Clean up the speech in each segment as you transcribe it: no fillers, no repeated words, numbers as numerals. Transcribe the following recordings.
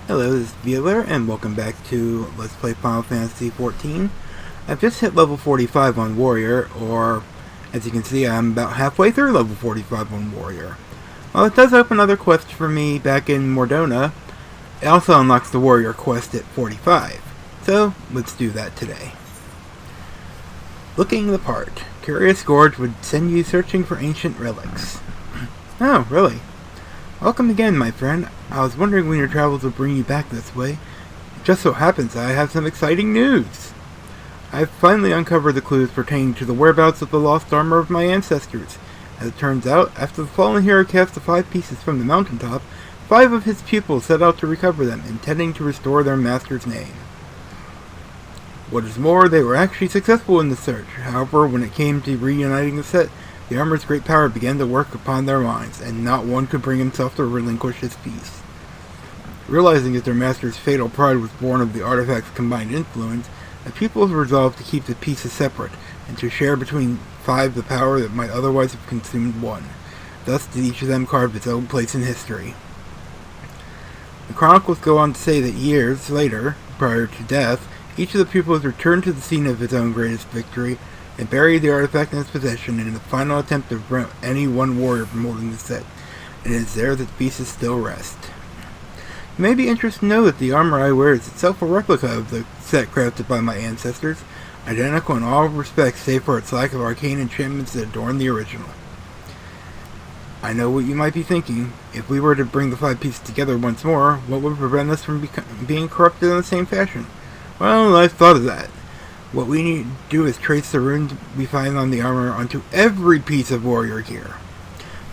Hello, this is Bueller, and welcome back to Let's Play Final Fantasy XIV. I've just hit level 45 on Warrior, or, as you can see, I'm about halfway through level 45 on Warrior. While it does open other quests for me back in Mordona, it also unlocks the Warrior quest at 45. So, let's do that today. Looking the part, Curious Gorge would send you searching for ancient relics. Oh, really? Welcome again, my friend. I was wondering when your travels would bring you back this way. It just so happens I have some exciting news. I've finally uncovered the clues pertaining to the whereabouts of the lost armor of my ancestors. As it turns out, after the fallen hero cast the 5 pieces from the mountaintop, 5 of his pupils set out to recover them, intending to restore their master's name. What is more, they were actually successful in the search. However, when it came to reuniting the set, the armor's great power began to work upon their minds, and not one could bring himself to relinquish his piece. Realizing that their master's fatal pride was born of the artifact's combined influence, the pupils resolved to keep the pieces separate, and to share between 5 the power that might otherwise have consumed 1. Thus did each of them carve its own place in history. The chronicles go on to say that years later, prior to death, each of the pupils returned to the scene of its own greatest victory, and buried the artifact in its possession in the final attempt to prevent any one warrior from holding the set, and it is there that the pieces still rest. You may be interested to know that the armor I wear is itself a replica of the set crafted by my ancestors, identical in all respects save for its lack of arcane enchantments that adorn the original. I know what you might be thinking. If we were to bring the 5 pieces together once more, what would prevent us from being corrupted in the same fashion? Well, I've thought of that. What we need to do is trace the runes we find on the armor onto every piece of warrior gear.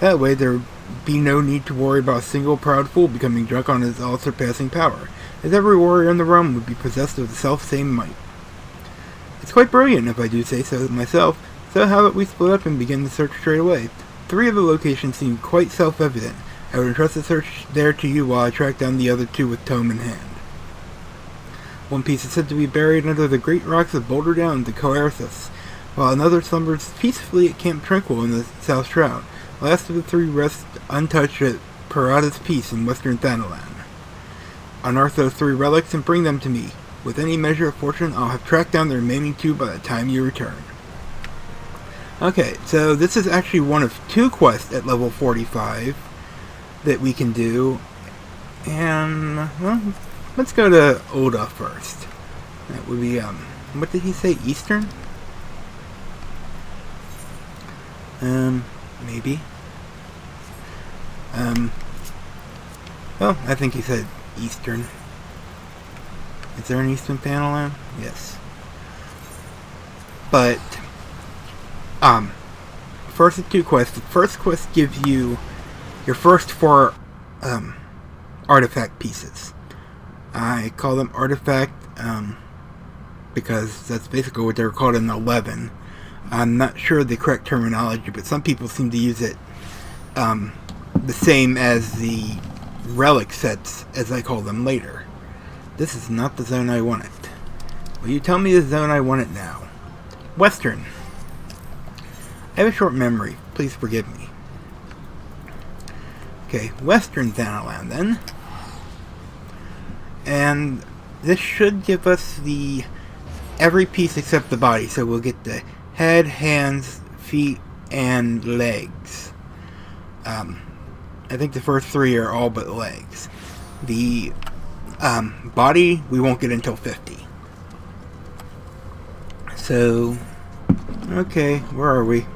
That way there would be no need to worry about a single proud fool becoming drunk on his all-surpassing power, as every warrior in the realm would be possessed of the self-same might. It's quite brilliant, if I do say so myself, so how about we split up and begin the search straight away? 3 of the locations seem quite self-evident. I would entrust the search there to you while I track down the other 2 with tome in hand. One piece is said to be buried under the great rocks of Boulder Down to Coerthus, while another slumbers peacefully at Camp Tranquil in the South Shroud. The last of the 3 rests untouched at Parada's Peace in western Thanalan. Unearth those 3 relics and bring them to me. With any measure of fortune, I'll have tracked down the remaining 2 by the time you return. Okay, so this is actually one of 2 quests at level 45 that we can do, and, well, let's go to Oda first. That would be, what did he say? Eastern? Maybe. Well, I think he said Eastern. Is there an Eastern Thanalan? Yes. But, first of 2 quests. The first quest gives you your first 4, artifact pieces. I call them artifact, because that's basically what they were called in 11. I'm not sure of the correct terminology, but some people seem to use it, the same as the relic sets, as I call them later. This is not the zone I wanted. Will you tell me the zone I want it now? Western. I have a short memory. Please forgive me. Okay, Western Thanalan then. And this should give us the every piece except the body, so we'll get the head, hands, feet, and legs. I think the first 3 are all but legs. The body we won't get until 50. So, okay, where are we?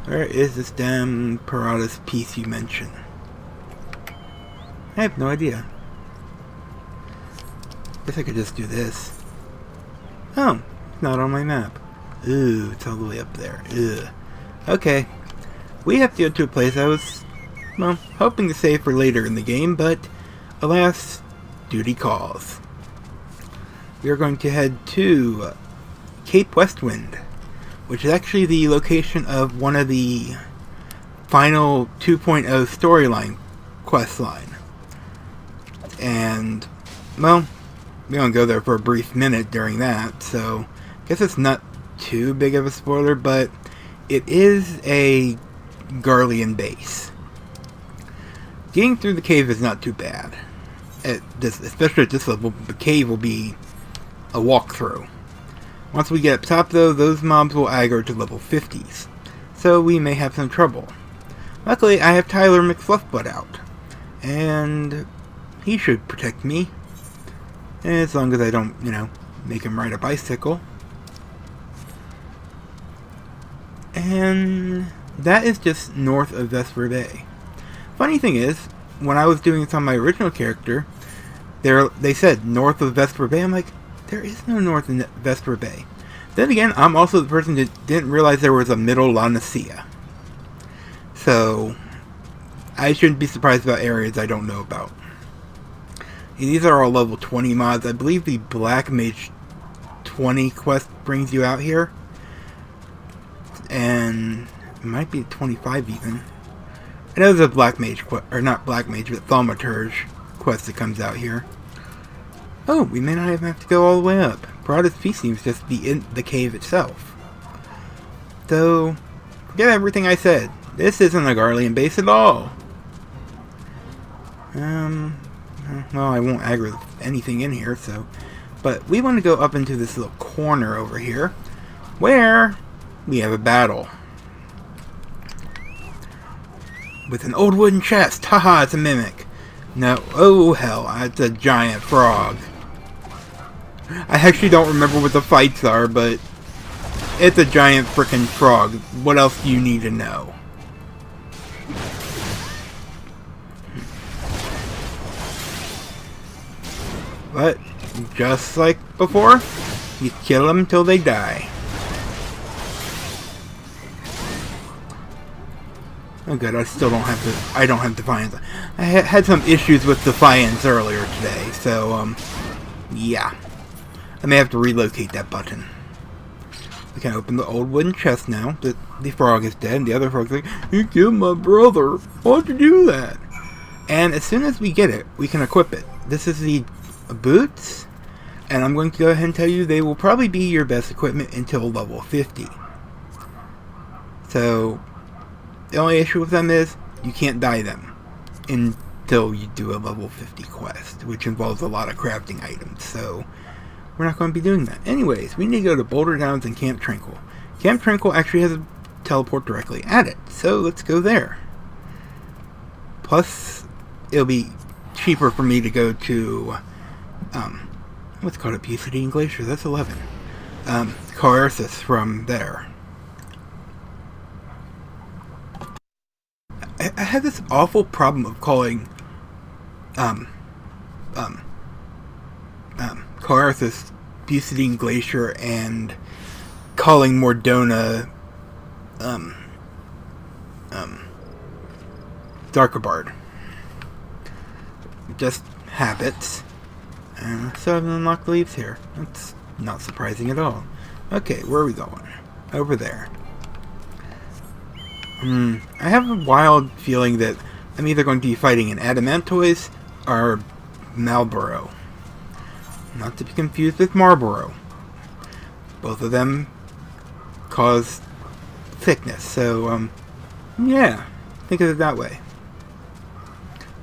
Where is this damn Parada's piece you mentioned? I have no idea. Guess I could just do this. Oh, it's not on my map. Ooh, it's all the way up there. Ugh. Okay. We have to go to a place I was, well, hoping to save for later in the game, but alas, duty calls. We are going to head to Cape Westwind, which is actually the location of one of the final 2.0 storyline quest line. And, well, we're going to go there for a brief minute during that, so I guess it's not too big of a spoiler, but it is a Garlean base. Getting through the cave is not too bad. especially at this level, the cave will be a walkthrough. Once we get up top, though, those mobs will aggro to level 50s, so we may have some trouble. Luckily, I have Tyler McFluffbutt out, and he should protect me, as long as I don't, make him ride a bicycle. And that is just north of Vesper Bay. Funny thing is, when I was doing this on my original character, they said north of Vesper Bay. I'm like, there is no north in Vesper Bay. Then again, I'm also the person that didn't realize there was a middle Laodicea. So, I shouldn't be surprised about areas I don't know about. These are all level 20 mods. I believe the Black Mage 20 quest brings you out here. And it might be 25 even. I know there's a Black Mage or not Black Mage, but Thaumaturge quest that comes out here. Oh, we may not even have to go all the way up. Parada's Feast seems just to be in the cave itself. So, forget everything I said. This isn't a Garlean base at all. Well, I won't aggro anything in here, so. But we want to go up into this little corner over here, where we have a battle. With an old wooden chest. Haha, it's a mimic. No, oh hell, it's a giant frog. I actually don't remember what the fights are, but it's a giant frickin' frog. What else do you need to know? But, just like before, you kill them till they die. Oh good, I don't have Defiance. I had some issues with Defiance earlier today, so, yeah. I may have to relocate that button. We can open the old wooden chest now. The frog is dead, and the other frog's like, "You killed my brother. Why'd you do that?" And as soon as we get it, we can equip it. This is the boots, and I'm going to go ahead and tell you they will probably be your best equipment until level 50. So, the only issue with them is you can't dye them until you do a level 50 quest, which involves a lot of crafting items, so we're not going to be doing that. Anyways, we need to go to Boulder Downs and Camp Tranquil. Camp Tranquil actually has a teleport directly at it, so let's go there. Plus, it'll be cheaper for me to go to, what's called Obesity Glacier, that's 11. Coerthus from there. I have this awful problem of calling, Coerthus, Obesity Glacier, and calling Mordona, Darkabard. Just habits. And so I've unlocked leaves here. That's not surprising at all. Okay, where are we going? Over there. I have a wild feeling that I'm either going to be fighting an Adamantoise or Malboro. Not to be confused with Marlboro. Both of them cause thickness, so, yeah, think of it that way.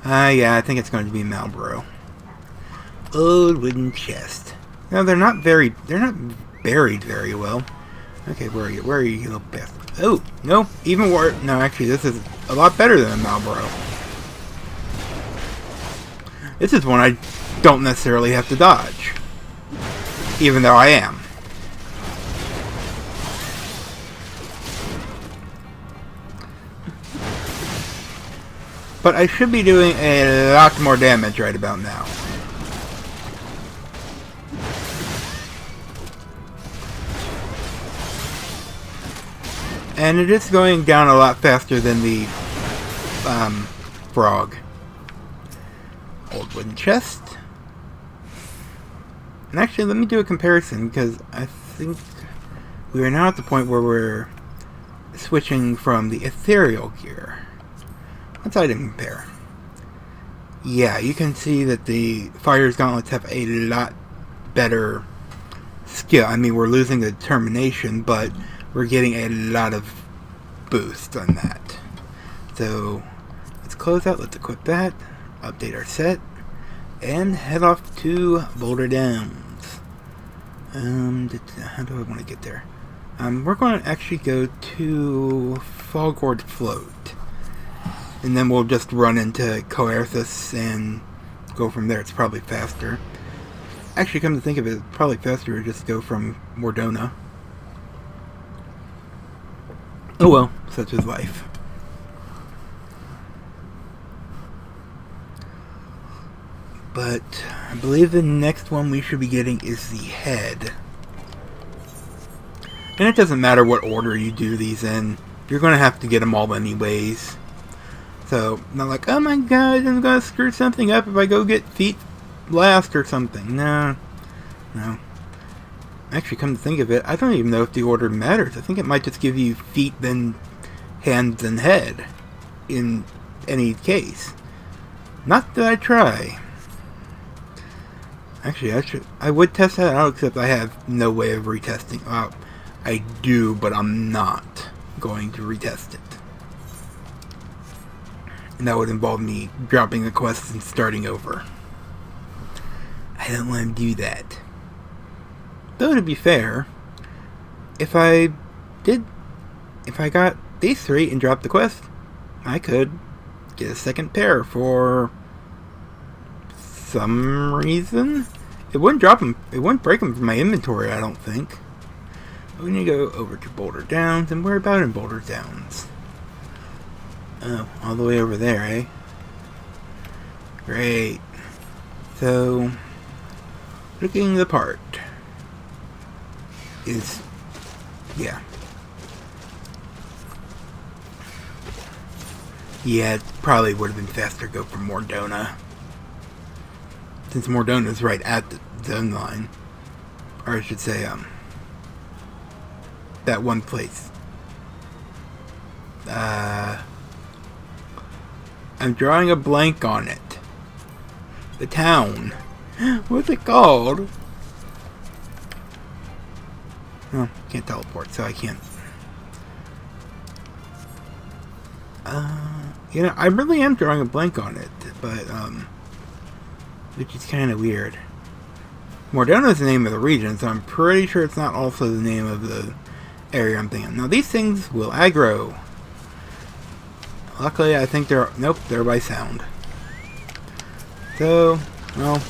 Yeah, I think it's going to be Malboro. Old wooden chest. No, they're not buried very well. Okay, where are you, little bastard? Oh, no, even worse. No, actually, this is a lot better than a Malboro. This is one I don't necessarily have to dodge. Even though I am. But I should be doing a lot more damage right about now. And it is going down a lot faster than the frog. Old wooden chest. And actually, let me do a comparison, because I think we are now at the point where we're switching from the ethereal gear. Let's item compare. Yeah, you can see that the Fire's Gauntlets have a lot better skill. I mean, we're losing the determination, but we're getting a lot of boost on that. So, let's close out, let's equip that, update our set, and head off to Boulder Downs. How do I want to get there? We're going to actually go to Fall Gorge Float, and then we'll just run into Coerthus and go from there. It's probably faster. Actually, come to think of it, it's probably faster to just go from Mordona. Oh well, such is life. But I believe the next one we should be getting is the head. And it doesn't matter what order you do these in. You're going to have to get them all anyways. So, not like, oh my god, I'm going to screw something up if I go get feet last or something. No. Actually, come to think of it, I don't even know if the order matters. I think it might just give you feet, then hands, and head. In any case. Not that I try. Actually, I would test that out, except I have no way of retesting. I do, but I'm not going to retest it. And that would involve me dropping the quest and starting over. I don't want to do that. Though, to be fair, if I got these 3 and dropped the quest, I could get a second pair for some reason. It wouldn't drop them. It wouldn't break them from my inventory, I don't think. We need to go over to Boulder Downs, and we're about in Boulder Downs. Oh, all the way over there, eh? Great. So, looking the part is, yeah. Yeah, it probably would have been faster to go for Mordona. Since Mordona's right at the zone line. Or I should say, that one place. I'm drawing a blank on it. The town. What's it called? Oh, can't teleport, so I can't. I really am drawing a blank on it, but, which is kind of weird. Mordona is the name of the region, so I'm pretty sure it's not also the name of the area I'm thinking. Now, these things will aggro. Luckily, I think they're by sound. So, well,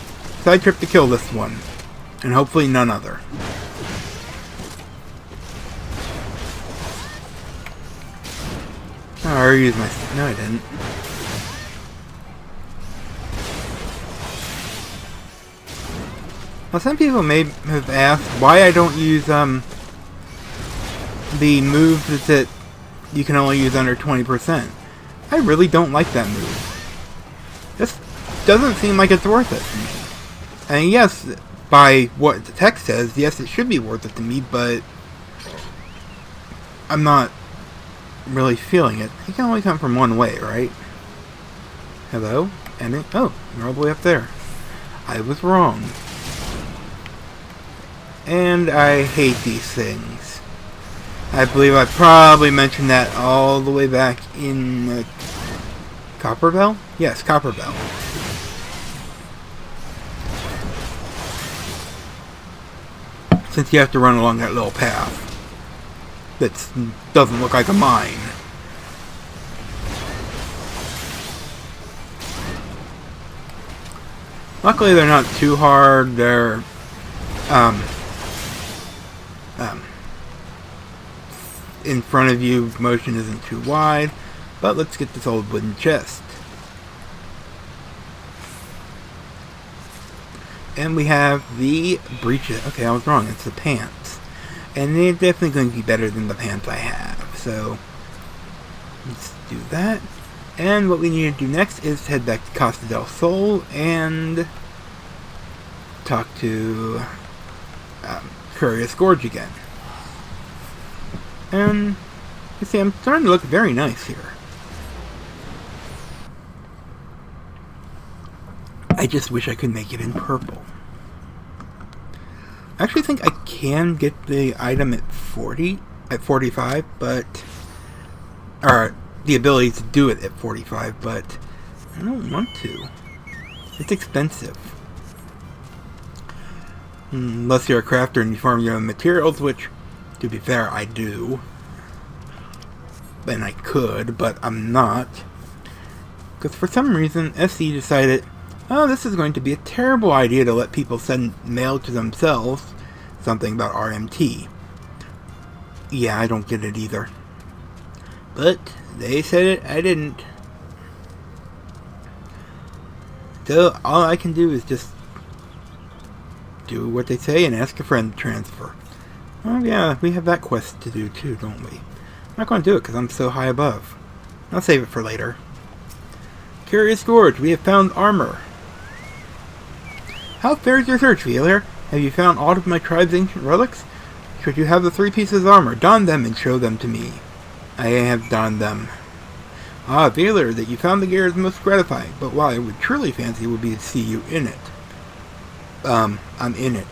side trip to kill this one. And hopefully none other. Oh, I already used my... No, I didn't. Well, some people may have asked why I don't use, the moves that you can only use under 20%. I really don't like that move. This doesn't seem like it's worth it to me. And yes, by what the text says, yes, it should be worth it to me, but I'm not really feeling it. It can only come from one way, right? Hello? Oh, you're all the way up there. I was wrong. And I hate these things. I believe I probably mentioned that all the way back in Copperbell? Yes, Copperbell. Since you have to run along that little path that doesn't look like a mine. Luckily they're not too hard. They're in front of you, motion isn't too wide, but let's get this old wooden chest. And we have the breeches. Okay, I was wrong, it's the pants. And they're definitely going to be better than the pants I have, so let's do that. And what we need to do next is head back to Costa del Sol and talk to Curious Gorge again. And you see, I'm starting to look very nice here. I just wish I could make it in purple. I actually think I can get the item at 45, but... or the ability to do it at 45, but I don't want to. It's expensive. Unless you're a crafter and you farm your own materials, which, to be fair, I do. And I could, but I'm not. Because for some reason, SC decided, oh, this is going to be a terrible idea to let people send mail to themselves. Something about RMT. Yeah, I don't get it either. But they said it, I didn't. So all I can do is just do what they say and ask a friend to transfer. Oh yeah, we have that quest to do too, don't we? I'm not going to do it because I'm so high above. I'll save it for later. Curious Gorge, we have found armor. How fares your search, Wheeler? Have you found all of my tribe's ancient relics? Should you have the 3 pieces of armor, don them and show them to me. I have donned them. Ah, Wheeler, that you found the gear is most gratifying, but what I would truly fancy would be to see you in it. I'm in it.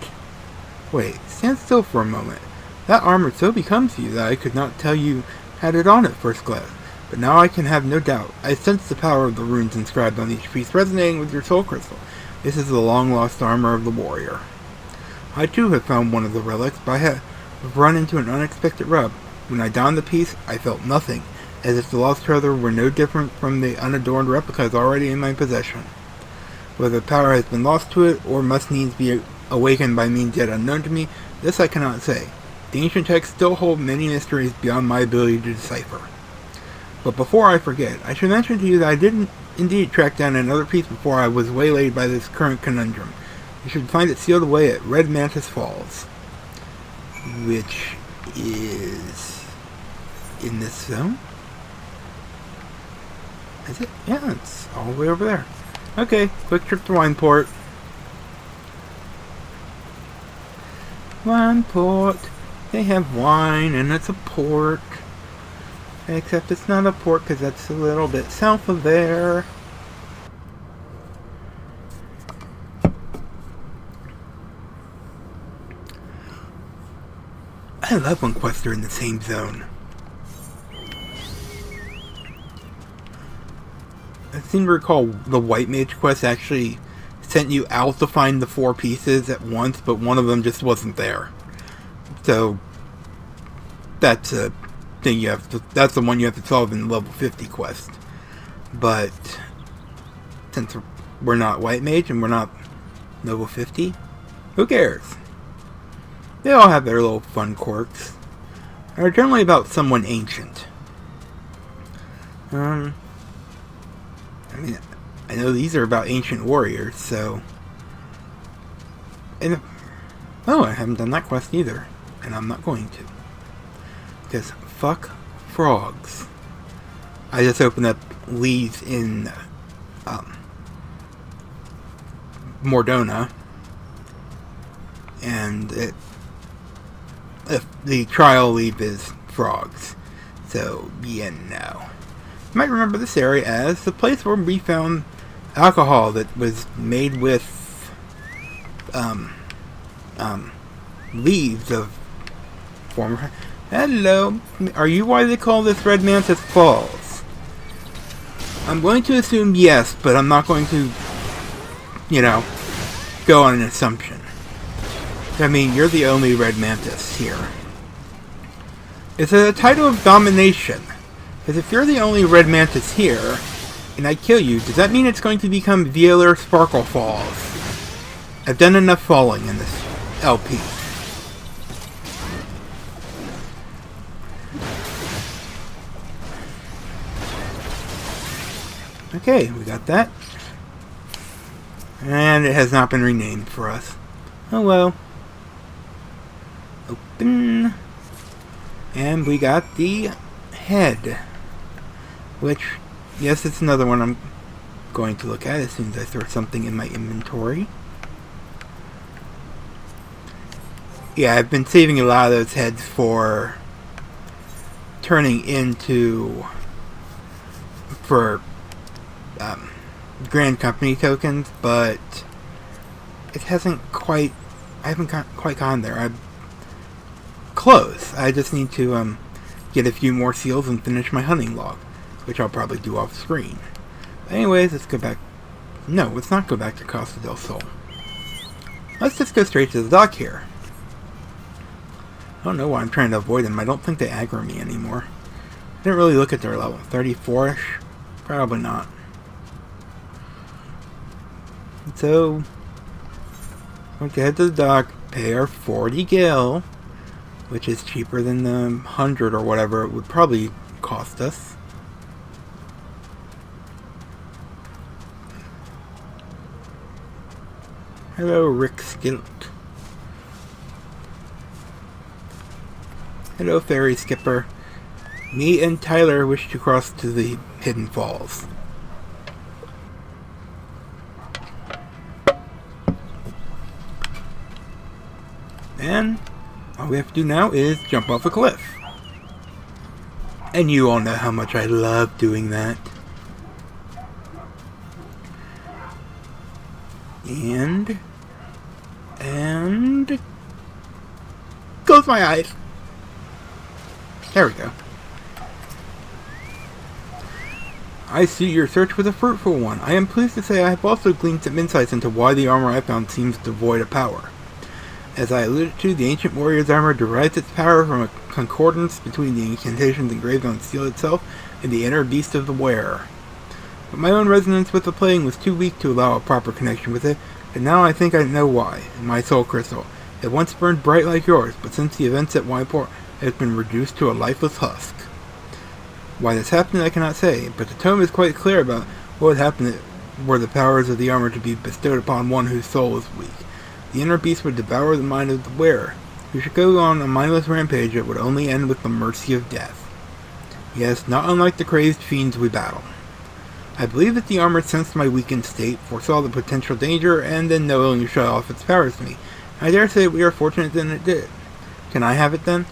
Wait, stand still for a moment. That armor so becomes you that I could not tell you had it on at first glance. But now I can have no doubt. I sense the power of the runes inscribed on each piece resonating with your soul crystal. This is the long-lost armor of the warrior. I too have found one of the relics, but I have run into an unexpected rub. When I donned the piece, I felt nothing, as if the lost treasure were no different from the unadorned replicas already in my possession. Whether power has been lost to it, or must needs be awakened by means yet unknown to me, this I cannot say. The ancient texts still hold many mysteries beyond my ability to decipher. But before I forget, I should mention to you that I didn't indeed track down another piece before I was waylaid by this current conundrum. You should find it sealed away at Red Mantis Falls, which is in this zone? Is it? Yeah, it's all the way over there. Okay, quick trip to Wineport. Wineport. They have wine and it's a port. Except it's not a port because that's a little bit south of there. I love when quests are in the same zone. I seem to recall the White Mage quest actually sent you out to find the 4 pieces at once, but one of them just wasn't there. So that's a thing you have to, that's the one you have to solve in the level 50 quest. But since we're not White Mage and we're not level 50, who cares? They all have their little fun quirks. They're generally about someone ancient. I mean, I know these are about ancient warriors, so... And, oh, I haven't done that quest either. And I'm not going to. Because fuck frogs. I just opened up leaves in Mordona. And the trial leaf is frogs. So, yeah, no. You might remember this area as the place where we found alcohol that was made with leaves of former... Hello, are you why they call this Red Mantis Falls? I'm going to assume yes, but I'm not going to, go on an assumption. I mean, you're the only Red Mantis here. It's a title of domination. Because if you're the only Red Mantis here, and I kill you, does that mean it's going to become Violer Sparkle Falls? I've done enough falling in this LP. Okay, we got that. And it has not been renamed for us. Oh well. Open. And we got the head. Which, yes, it's another one I'm going to look at as soon as I throw something in my inventory. Yeah, I've been saving a lot of those heads for turning into Grand Company tokens, but it hasn't quite, I haven't quite gone there. I'm close. I just need to get a few more seals and finish my hunting log, which I'll probably do off screen. But anyways, let's go back No, let's not go back to Costa del Sol. Let's just go straight to the dock here. I don't know why I'm trying to avoid them. I don't think they aggro me anymore. I didn't really look at their level. 34-ish? Probably not. So, we'll head to the dock, pay our 40 gil, which is cheaper than the 100 or whatever it would probably cost us. Hello, Rick Skilt. Hello, ferry skipper. Me and Tyler wish to cross to the Hidden Falls. And all we have to do now is jump off a cliff. And you all know how much I love doing that. And close my eyes. There we go. I see your search was a fruitful one. I am pleased to say I have also gleaned some insights into why the armor I found seems devoid of power. As I alluded to, the ancient warrior's armor derives its power from a concordance between the incantations engraved on steel itself and the inner beast of the wearer. But my own resonance with the playing was too weak to allow a proper connection with it, and now I think I know why. My soul crystal. It once burned bright like yours, but since the events at Wyport, it has been reduced to a lifeless husk. Why this happened I cannot say, but the tome is quite clear about what would happen were the powers of the armor to be bestowed upon one whose soul is weak. The inner beast would devour the mind of the wearer, who should go on a mindless rampage that would only end with the mercy of death. Yes, not unlike the crazed fiends we battle. I believe that the armor sensed my weakened state, foresaw the potential danger, and then knowingly shut off its powers to me. I dare say we are fortunate that it did. Can I have it then?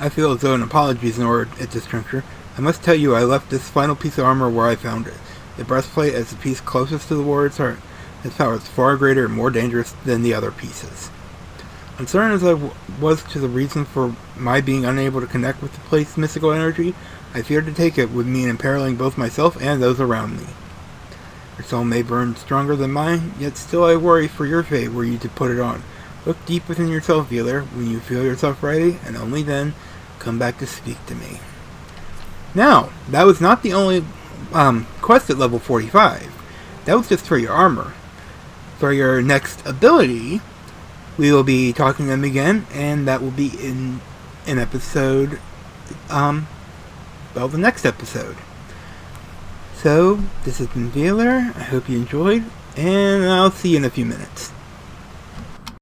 I feel as though an apology is in order at this juncture. I must tell you I left this final piece of armor where I found it. The breastplate, as the piece closest to the warrior's heart. Its power is far greater and more dangerous than the other pieces. Uncertain as I was to the reason for my being unable to connect with the place's mystical energy, I feared to take it would mean imperiling both myself and those around me. Your soul may burn stronger than mine, yet still I worry for your fate were you to put it on. Look deep within yourself, Wheeler, when you feel yourself ready, and only then, come back to speak to me. Now, that was not the only quest at level 45. That was just for your armor. For your next ability, we will be talking to them again, and that will be in an episode, the next episode. So, this has been Wheeler. I hope you enjoyed, and I'll see you in a few minutes.